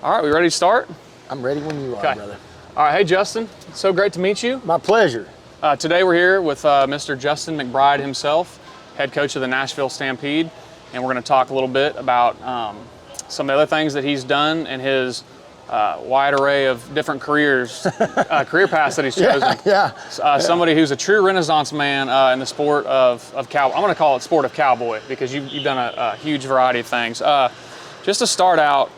All right, we ready to start? I'm ready when you are, brother. All right, hey Justin, so great to meet you. My pleasure. Today we're here with Mr. Justin McBride himself, head coach of the Nashville Stampede, and we're going to talk a little bit about some of the other things that he's done in his wide array of different career paths that he's chosen. Somebody who's a true Renaissance man in the sport of cowboy. I'm going to call it sport of cowboy because you've done a huge variety of things. Just to start out,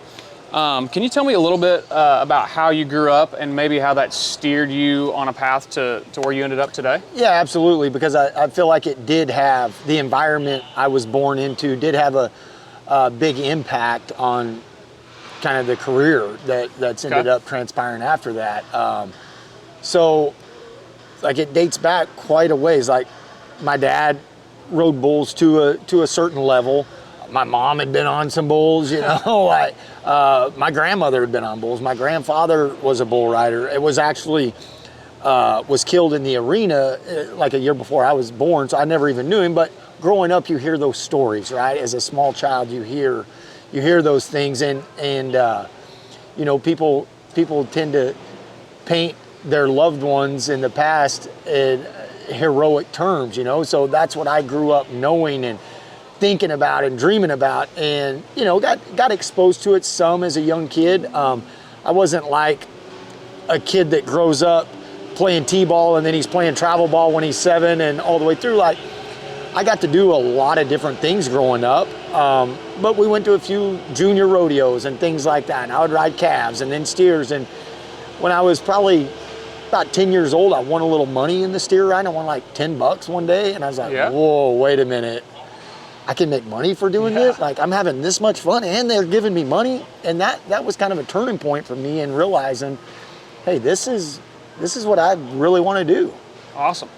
can you tell me a little bit about how you grew up and maybe how that steered you on a path to where you ended up today? Yeah, absolutely, because I feel like it did have, the environment I was born into did have a big impact on kind of the career that's ended up transpiring after that. So, like, it dates back quite a ways. Like, my dad rode bulls to a certain level. My mom had been on some bulls, you know. My grandmother had been on bulls. My grandfather was a bull rider. It was actually was killed in the arena like a year before I was born, so I never even knew him. But growing up, you hear those stories, right? As a small child, you hear those things, and you know, people tend to paint their loved ones in the past in heroic terms, you know. So that's what I grew up knowing and thinking about and dreaming about, and you know, got exposed to it some as a young kid. I wasn't like a kid that grows up playing t-ball and then he's playing travel ball when he's 7 and all the way through. Like, I got to do a lot of different things growing up, but we went to a few junior rodeos and things like that, and I would ride calves and then steers. And when I was probably about 10 years old, I won a little money in the steer ride. I won like $10 one day, and I was like, whoa, wait a minute. I can make money for doing this? Like, I'm having this much fun and they're giving me money? And that was kind of a turning point for me in realizing, hey, this is what I really want to do. Awesome.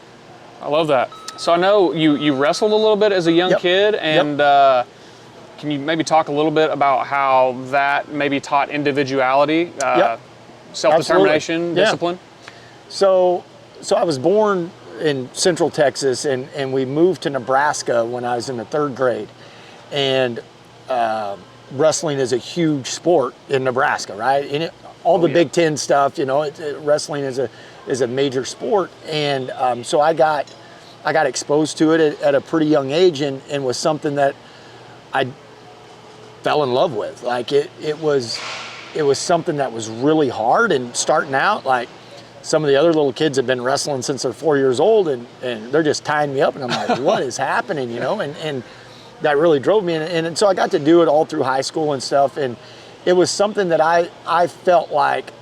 I love that. So I know you wrestled a little bit as a young kid, and can you maybe talk a little bit about how that maybe taught individuality, self-determination, discipline? So I was born in Central Texas, and we moved to Nebraska when I was in the 3rd grade. And wrestling is a huge sport in Nebraska, right? And all the Big Ten stuff, you know, wrestling is a major sport. And so I got exposed to it at a pretty young age, and was something that I fell in love with. Like, it was something that was really hard, and starting out, like, some of the other little kids have been wrestling since they're 4 years old, and they're just tying me up, and I'm like, what is happening, you know? And that really drove me. And so I got to do it all through high school and stuff, and it was something that I felt like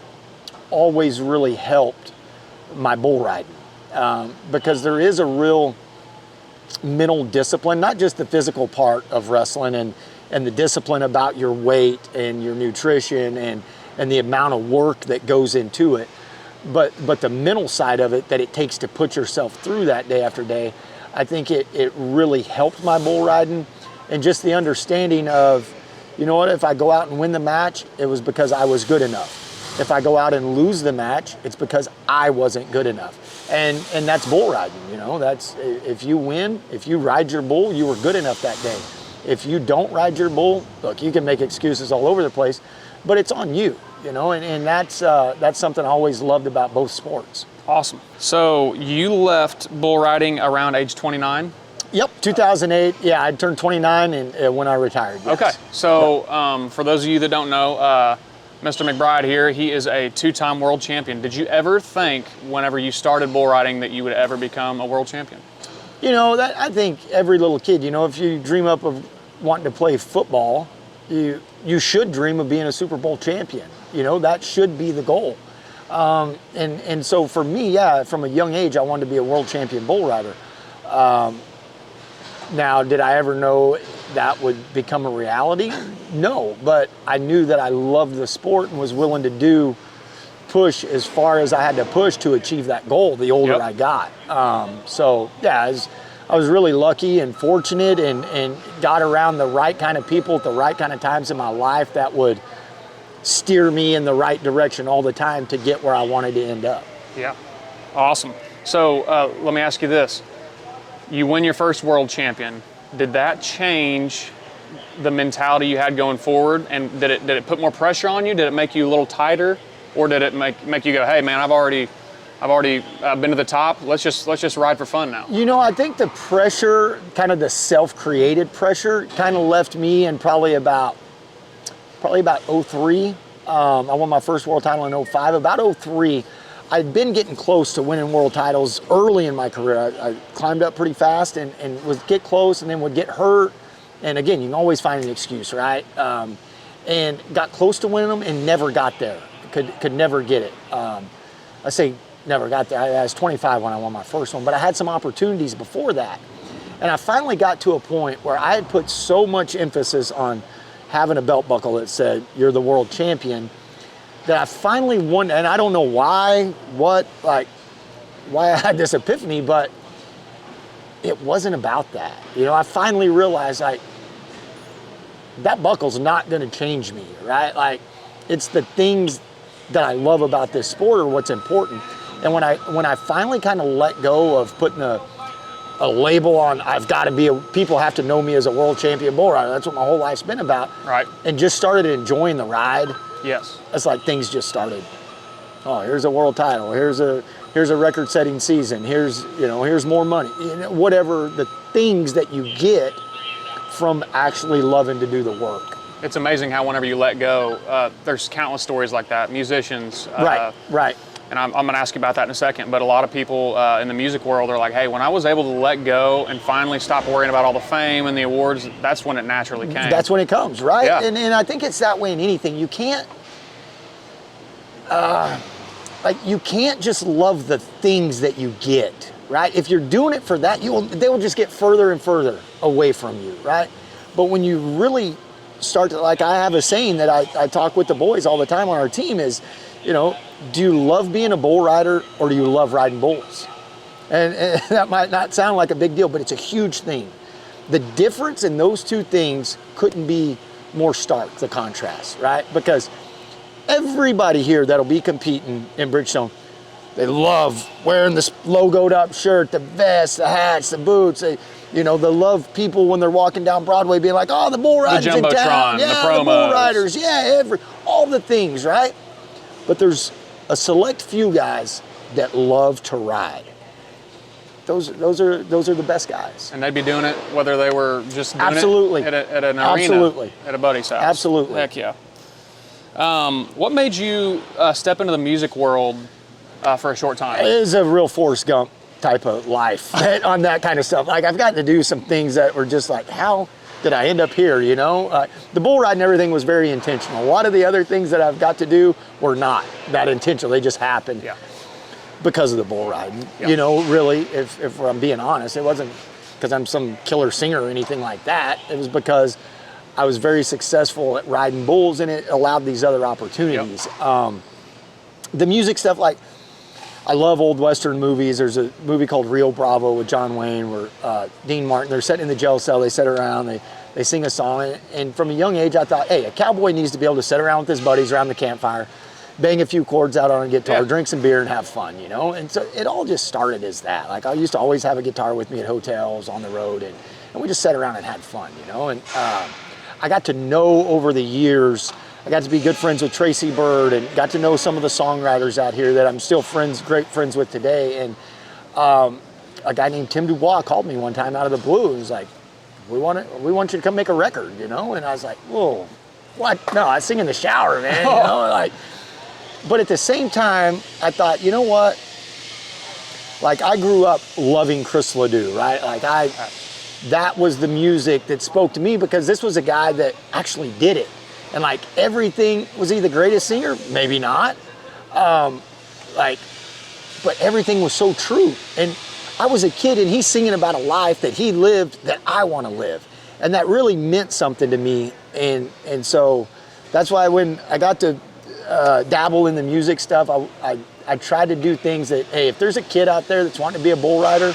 always really helped my bull riding, because there is a real mental discipline, not just the physical part of wrestling and the discipline about your weight and your nutrition and the amount of work that goes into it, but the mental side of it that it takes to put yourself through that day after day. I think it really helped my bull riding, and just the understanding of, you know what, if I go out and win the match, it was because I was good enough. If I go out and lose the match, it's because I wasn't good enough. And that's bull riding, you know. That's, if you win, if you ride your bull, you were good enough that day. If you don't ride your bull, look, you can make excuses all over the place, but it's on you. You know, and that's something I always loved about both sports. Awesome. So you left bull riding around age 29? Yep, 2008. Yeah, I turned 29 and when I retired. Yes. Okay. So for those of you that don't know, Mr. McBride here, he is a 2-time world champion. Did you ever think, whenever you started bull riding, that you would ever become a world champion? You know, I think every little kid, you know, if you dream up of wanting to play football, you should dream of being a Super Bowl champion. You know, that should be the goal. And so for me, from a young age, I wanted to be a world champion bull rider. Now, did I ever know that would become a reality? No, but I knew that I loved the sport and was willing to push as far as I had to push to achieve that goal the older I got. So yeah, I was really lucky and fortunate, and got around the right kind of people at the right kind of times in my life that would steer me in the right direction all the time to get where I wanted to end up. Yeah, awesome. So let me ask you this. You win your first world champion. Did that change the mentality you had going forward? And did it put more pressure on you? Did it make you a little tighter, or did it make you go, hey man, I've already been to the top. Let's just ride for fun now. You know, I think the pressure, kind of the self-created pressure, kind of left me in probably about '03. I won my first world title in '05. About '03, I'd been getting close to winning world titles early in my career. I climbed up pretty fast and would get close and then would get hurt. And again, you can always find an excuse, right? And got close to winning them and never got there. Could never get it. I say never got there. I was 25 when I won my first one, but I had some opportunities before that. And I finally got to a point where I had put so much emphasis on having a belt buckle that said, you're the world champion, that I finally won. And I don't know why I had this epiphany, but it wasn't about that. You know, I finally realized that buckle's not going to change me, right? Like, it's the things that I love about this sport are what's important. And when I finally kind of let go of putting a label on, I've got to be people have to know me as a world champion bull rider. That's what my whole life's been about. Right. And just started enjoying the ride. Yes. It's like things just started. Oh, here's a world title. Here's a record-setting season. Here's more money. You know, whatever the things that you get from actually loving to do the work. It's amazing how whenever you let go, there's countless stories like that. Musicians. Right. And I'm going to ask you about that in a second, but a lot of people in the music world are like, hey, when I was able to let go and finally stop worrying about all the fame and the awards, that's when it naturally came. That's when it comes, right? Yeah. And I think it's that way in anything. You can't, you can't just love the things that you get, right? If you're doing it for that, they will just get further and further away from you, right? But when you really start to, like I have a saying that I talk with the boys all the time on our team is, you know, do you love being a bull rider or do you love riding bulls? And that might not sound like a big deal, but it's a huge thing. The difference in those two things couldn't be more stark, the contrast, right? Because everybody here that'll be competing in Bridgestone, they love wearing this logoed up shirt, the vest, the hats, the boots. They love people when they're walking down Broadway being like, oh, the bull riders in town. Yeah, the promos. The bull riders, yeah, all the things, right? But there's a select few guys that love to ride. Those are the best guys. And they'd be doing it whether they were just doing Absolutely. it at an Absolutely. arena, at a buddy's house. Absolutely. Heck yeah. What made you step into the music world for a short time? It is a real Forrest Gump type of life on that kind of stuff. Like, I've gotten to do some things that were just like, how did I end up here, you know? The bull ride and everything was very intentional. A lot of the other things that I've got to do were not that intentional. They just happened because of the bull ride. Yeah. You know, really, if I'm being honest, it wasn't because I'm some killer singer or anything like that. It was because I was very successful at riding bulls and it allowed these other opportunities. Yep. The music stuff, like, I love old Western movies. There's a movie called Rio Bravo with John Wayne where Dean Martin, they're sitting in the jail cell, they sit around, they sing a song. And from a young age, I thought, hey, a cowboy needs to be able to sit around with his buddies around the campfire, bang a few chords out on a guitar, drink some beer and have fun, you know? And so it all just started as that. Like, I used to always have a guitar with me at hotels, on the road, and we just sat around and had fun, you know? And I got to know over the years, I got to be good friends with Tracy Bird and got to know some of the songwriters out here that I'm still great friends with today. And a guy named Tim Dubois called me one time out of the blue and was like, we want you to come make a record, you know? And I was like, whoa, what? No, I sing in the shower, man. You know? Like, but at the same time, I thought, you know what? Like, I grew up loving Chris Ledoux, right? Like, that was the music that spoke to me because this was a guy that actually did it. And like, everything, was he the greatest singer? Maybe not. But everything was so true. And I was a kid and he's singing about a life that he lived that I want to live. And that really meant something to me. And so that's why when I got to dabble in the music stuff, I tried to do things that, hey, if there's a kid out there that's wanting to be a bull rider,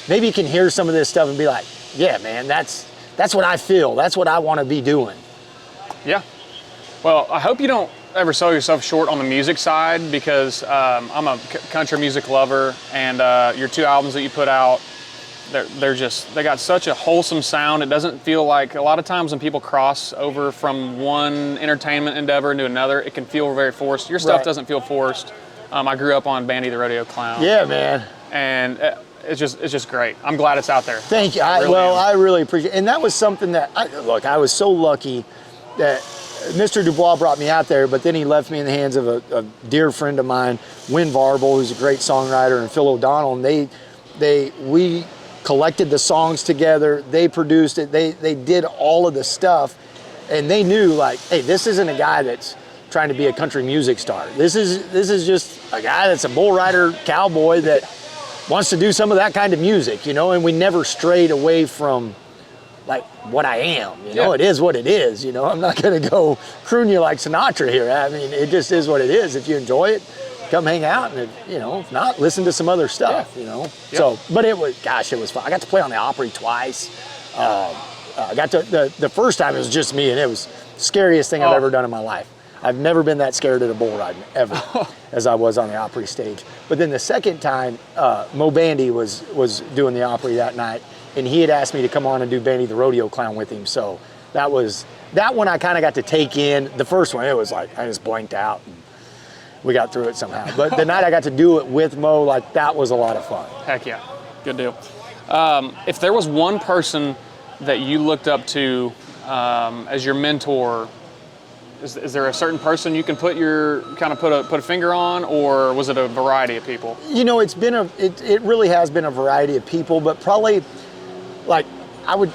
maybe you can hear some of this stuff and be like, yeah, man, that's what I feel. That's what I want to be doing. Yeah. Well, I hope you don't ever sell yourself short on the music side because I'm a country music lover, and your two albums that you put out, they got such a wholesome sound. It doesn't feel like, a lot of times when people cross over from one entertainment endeavor into another, it can feel very forced. Your stuff doesn't feel forced. I grew up on Bandy the Rodeo Clown. Yeah, man. And it's just great. I'm glad it's out there. Thank you. I really appreciate it. And that was something that, I was so lucky that Mr. Dubois brought me out there, but then he left me in the hands of a dear friend of mine, Win Varble, who's a great songwriter, and Phil O'Donnell, and we collected the songs together, they produced it, they did all of the stuff, and they knew, like, hey, this isn't a guy that's trying to be a country music star. This is just a guy that's a bull rider cowboy that wants to do some of that kind of music, and we never strayed away from like what I am, It is what it is, I'm not gonna go croon you like Sinatra here. I mean, it just is what it is. If you enjoy it, come hang out, and if not, listen to some other stuff, So, but it was fun. I got to play on the Opry twice. I got to, the first time it was just me, and it was the scariest thing I've ever done in my life. I've never been that scared at a bull riding, ever, as I was on the Opry stage. But then the second time, Mo Bandy was doing the Opry that night, and he had asked me to come on and do Bandy the Rodeo Clown with him. So that one I kind of got to take in. The first one, it was like, I just blanked out, and we got through it somehow. But the night I got to do it with Mo, like, that was a lot of fun. Heck yeah, good deal. If there was one person that you looked up to as your mentor, is there a certain person you can put a finger on, or was it a variety of people? It's been it really has been a variety of people, but probably, like, I would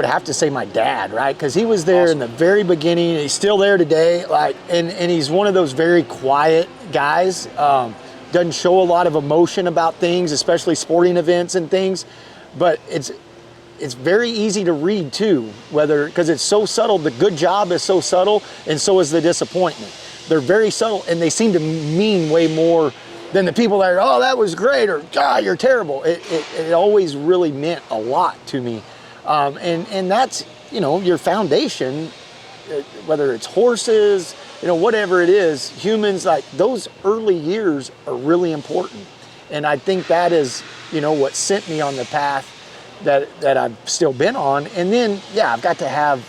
have to say my dad, right? Because he was there in the very beginning, and he's still there today. Like, and he's one of those very quiet guys. Doesn't show a lot of emotion about things, especially sporting events and things. But it's very easy to read too, because it's so subtle. The good job is so subtle, and so is the disappointment. They're very subtle, and they seem to mean way more than the people that are, oh, that was great, or God, you're terrible. It always really meant a lot to me. And that's, your foundation, whether it's horses, whatever it is, humans, like, those early years are really important. And I think that is, what sent me on the path that I've still been on. And then, I've got to have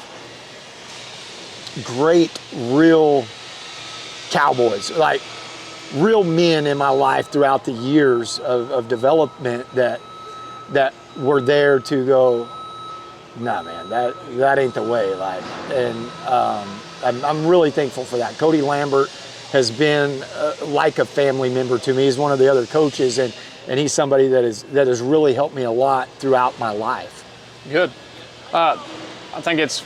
great, real cowboys, like real men in my life throughout the years of development that were there to go, nah, man, that ain't the way. Like, and I'm really thankful for that. Cody Lambert has been like a family member to me. He's one of the other coaches, and he's somebody that has really helped me a lot throughout my life. Good. I think it's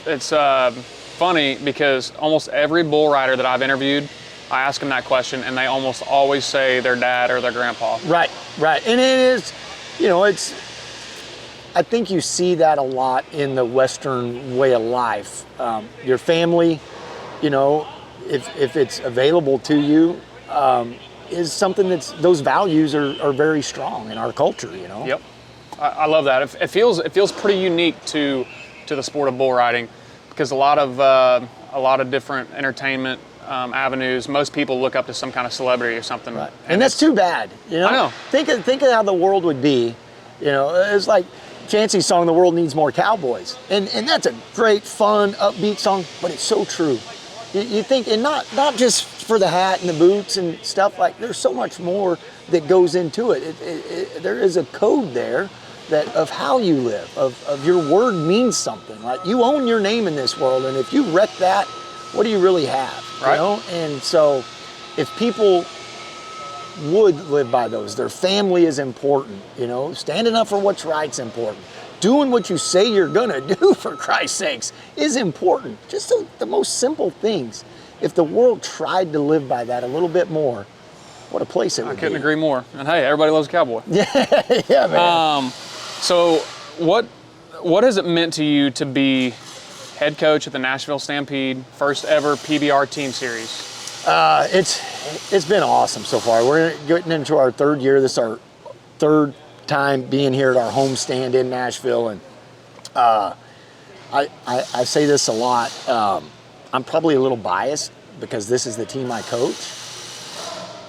funny because almost every bull rider that I've interviewed, I ask them that question, and they almost always say their dad or their grandpa. Right. And it is, I think you see that a lot in the Western way of life. Your family, if it's available to you, is something those values are very strong in our culture, Yep, I love that. It feels pretty unique to the sport of bull riding, because a lot of different entertainment avenues, most people look up to some kind of celebrity or something. Right. And that's too bad, I know. Think of how the world would be, it's like Chancey's song, "The World Needs More Cowboys." And that's a great, fun, upbeat song, but it's so true. You think, and not just for the hat and the boots and stuff, like, there's so much more that goes into it. There is a code there of how you live, of your word means something. Like, you own your name in this world, and if you wreck that, what do you really have? Right. And so if people would live by those, their family is important, standing up for what's right's important. Doing what you say you're gonna do, for Christ's sakes, is important. Just the most simple things. If the world tried to live by that a little bit more, what a place it would be. I couldn't agree more. And hey, everybody loves a cowboy. Yeah, man. So what has it meant to you to be head coach at the Nashville Stampede, first ever PBR team series? It's been awesome so far. We're getting into our third year. This is our third time being here at our home stand in Nashville, and I say this a lot. I'm probably a little biased because this is the team I coach,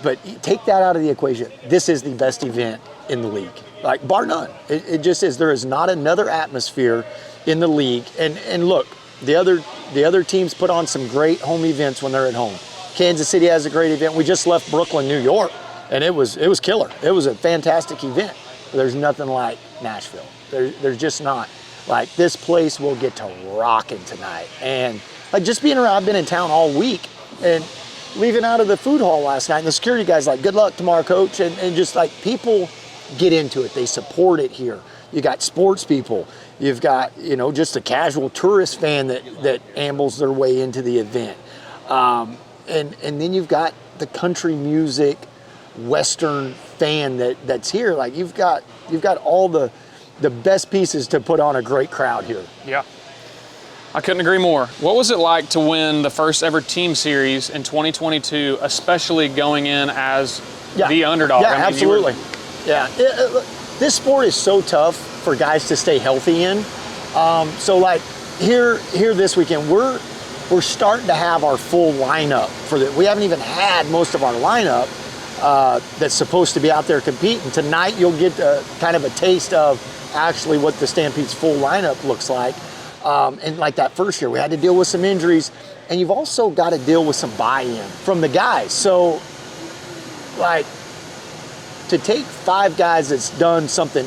but take that out of the equation. This is the best event in the league. like bar none. It just is. There is not another atmosphere in the league. And look, the other teams put on some great home events when they're at home. Kansas City has a great event. We just left Brooklyn, New York, and it was killer. It was a fantastic event. There's nothing like Nashville. There's just not. Like, this place will get to rocking tonight. And like, just being around, I've been in town all week, and leaving out of the food hall last night, and the security guy's like, good luck tomorrow, coach. And just like, people get into it. They support it here. You got sports people. You've got, just a casual tourist fan that ambles their way into the event. And then you've got the country music, Western fan that's here. Like, you've got all the best pieces to put on a great crowd here. Yeah. I couldn't agree more. What was it like to win the first ever team series in 2022, especially going in as the underdog? Yeah, absolutely. This sport is so tough for guys to stay healthy in. So like here this weekend, we're starting to have our full lineup we haven't even had most of our lineup that's supposed to be out there competing. Tonight you'll get kind of a taste of actually what the Stampede's full lineup looks like. And like that first year, we had to deal with some injuries, and you've also got to deal with some buy-in from the guys. So, like, to take 5 guys that's done something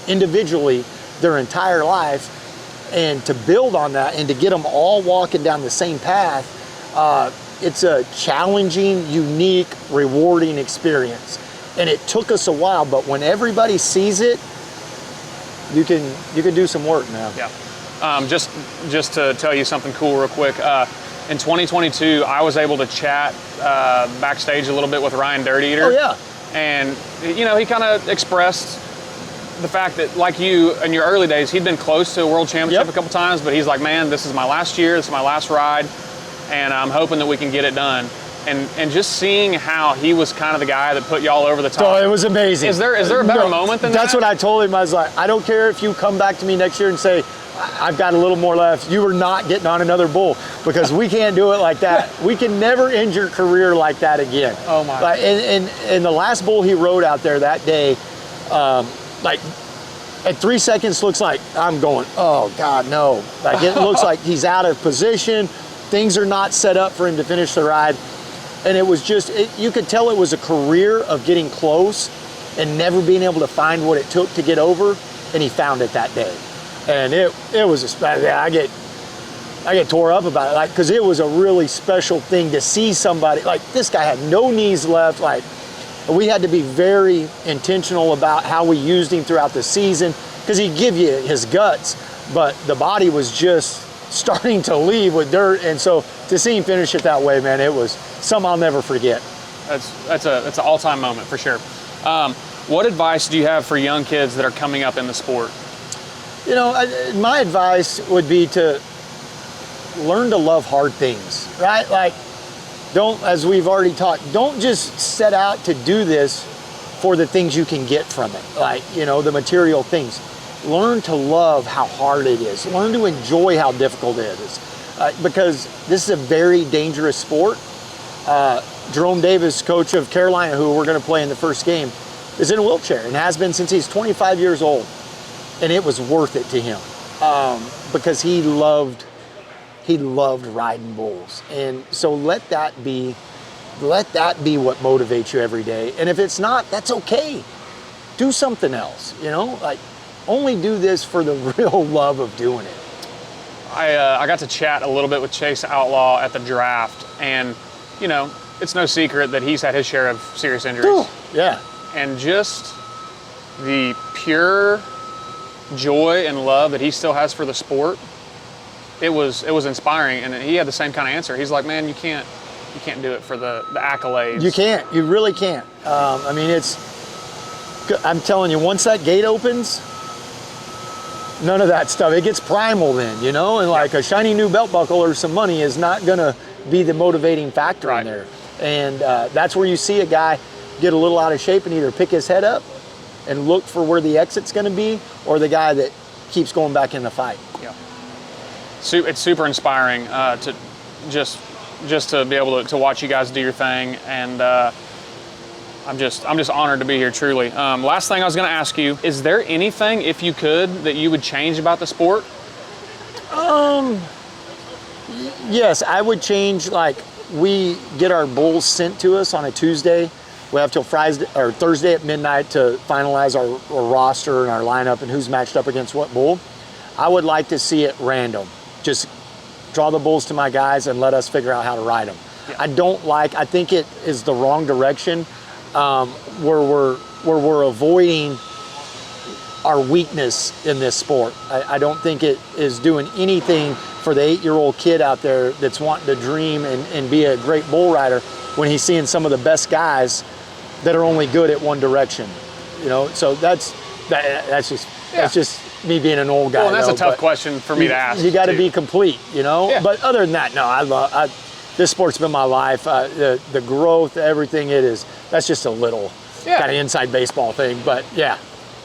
individually their entire life and to build on that and to get them all walking down the same path, it's a challenging, unique, rewarding experience. And it took us a while, but when everybody sees it, you can do some work now. Yeah. Just to tell you something cool real quick, in 2022, I was able to chat backstage a little bit with Ryan Dirt Eater. Oh, yeah. And, he kind of expressed the fact that, like you, in your early days, he'd been close to a world championship a couple times, but he's like, man, this is my last year, this is my last ride, and I'm hoping that we can get it done. And just seeing how he was kind of the guy that put y'all over the top. Oh, it was amazing. Is there a better moment than that? That's what I told him. I was like, I don't care if you come back to me next year and say, I've got a little more left. You are not getting on another bull, because we can't do it like that. We can never end your career like that again. Oh, my. Like, and the last bull he rode out there that day, like at 3 seconds looks like I'm going, oh, God, no. Like, it looks like he's out of position. Things are not set up for him to finish the ride. And it was just, you could tell it was a career of getting close and never being able to find what it took to get over, and he found it that day. And it was I get tore up about it, like, because it was a really special thing to see somebody, like, this guy had no knees left. Like, we had to be very intentional about how we used him throughout the season, because he'd give you his guts, but the body was just starting to leave with dirt. And so to see him finish it that way, man, it was something I'll never forget. That's an all-time moment for sure. What advice do you have for young kids that are coming up in the sport? My advice would be to learn to love hard things, right? Like, don't, as we've already talked, don't just set out to do this for the things you can get from it, like, the material things. Learn to love how hard it is. Learn to enjoy how difficult it is, because this is a very dangerous sport. Jerome Davis, coach of Carolina, who we're going to play in the first game, is in a wheelchair and has been since he's 25 years old. And it was worth it to him, because he loved riding bulls. And so let that be what motivates you every day. And if it's not, that's okay. Do something else, like, only do this for the real love of doing it. I got to chat a little bit with Chase Outlaw at the draft, and it's no secret that he's had his share of serious injuries. Ooh, yeah. And just the pure joy and love that he still has for the sport, it was inspiring. And he had the same kind of answer. He's like, man, you can't do it for the accolades. You can't. You really can't. I'm telling you, once that gate opens, none of that stuff. It gets primal then, and like a shiny new belt buckle or some money is not going to be the motivating factor in there. And that's where you see a guy get a little out of shape and either pick his head up and look for where the exit's going to be, or the guy that keeps going back in the fight. Yeah. It's super inspiring to just to be able to watch you guys do your thing. And I I'm just honored to be here, truly. Last thing I was going to ask you, is there anything, if you could, that you would change about the sport? Yes, I would change, like, we get our bulls sent to us on a Tuesday. We have till Friday or Thursday at midnight to finalize our roster and our lineup and who's matched up against what bull. I would like to see it random. Just draw the bulls to my guys and let us figure out how to ride them. Yeah. I think it is the wrong direction, where we're avoiding our weakness in this sport. I don't think it is doing anything for the 8-year-old kid out there that's wanting to dream and be a great bull rider when he's seeing some of the best guys that are only good at one direction. So that's just me being an old guy. Well, that's a tough question for me to ask. You got to be complete, Yeah. But other than that, no, this sport's been my life. The growth, everything it is, that's just a little kind of inside baseball thing. But yeah.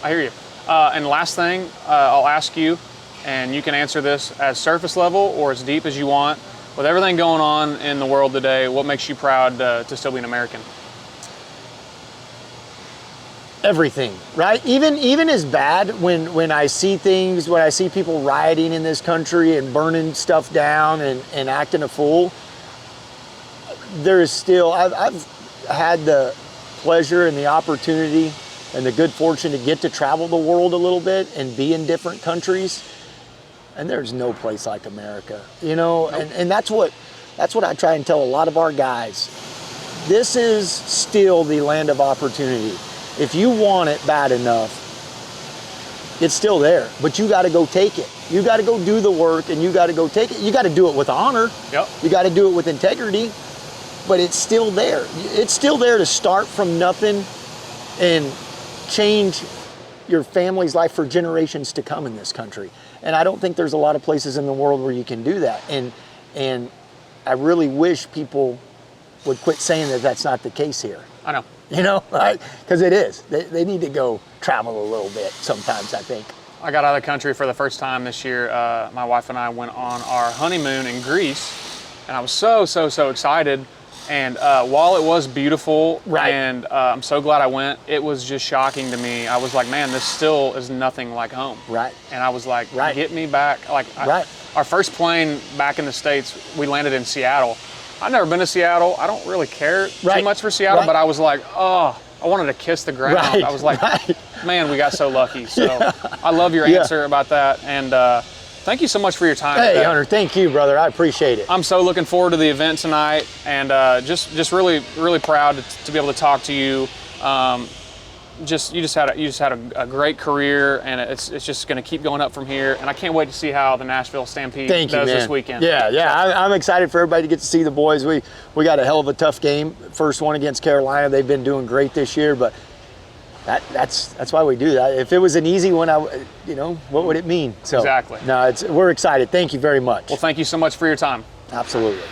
I hear you. And last thing, I'll ask you, and you can answer this as surface level or as deep as you want. With everything going on in the world today, what makes you proud to still be an American? Everything, right? Even as bad when I see things, when I see people rioting in this country and burning stuff down and acting a fool, there is still, I've had the pleasure and the opportunity and the good fortune to get to travel the world a little bit and be in different countries. And there's no place like America, Nope. And that's what I try and tell a lot of our guys. This is still the land of opportunity. If you want it bad enough, it's still there, but you got to go take it. You got to go do the work and you got to go take it. You got to do it with honor. Yep. You got to do it with integrity, but it's still there. It's still there to start from nothing and change your family's life for generations to come in this country. And I don't think there's a lot of places in the world where you can do that. And I really wish people would quit saying that that's not the case here. I know. Because it is. They need to go travel a little bit sometimes, I think. I got out of the country for the first time this year. My wife and I went on our honeymoon in Greece, and I was so excited. And while it was beautiful, right. And I'm so glad I went, it was just shocking to me. I was like, man, this still is nothing like home. Right. And I was like, right. Get me back. Our first plane back in the States, we landed in Seattle. I've never been to Seattle. I don't really care too much for Seattle, but I was like, oh, I wanted to kiss the ground. Right. I was like, man, we got so lucky. So I love your answer about that. And thank you so much for your time. Hey, today. Hunter, thank you, brother. I appreciate it. I'm so looking forward to the event tonight, and just really proud to be able to talk to you. You just had a great career, and it's just going to keep going up from here. And I can't wait to see how the Nashville Stampede does this weekend. Yeah. I'm excited for everybody to get to see the boys. We got a hell of a tough game. First one against Carolina. They've been doing great this year, but that's why we do that. If it was an easy one, what would it mean? So exactly. No, we're excited. Thank you very much. Well, thank you so much for your time. Absolutely.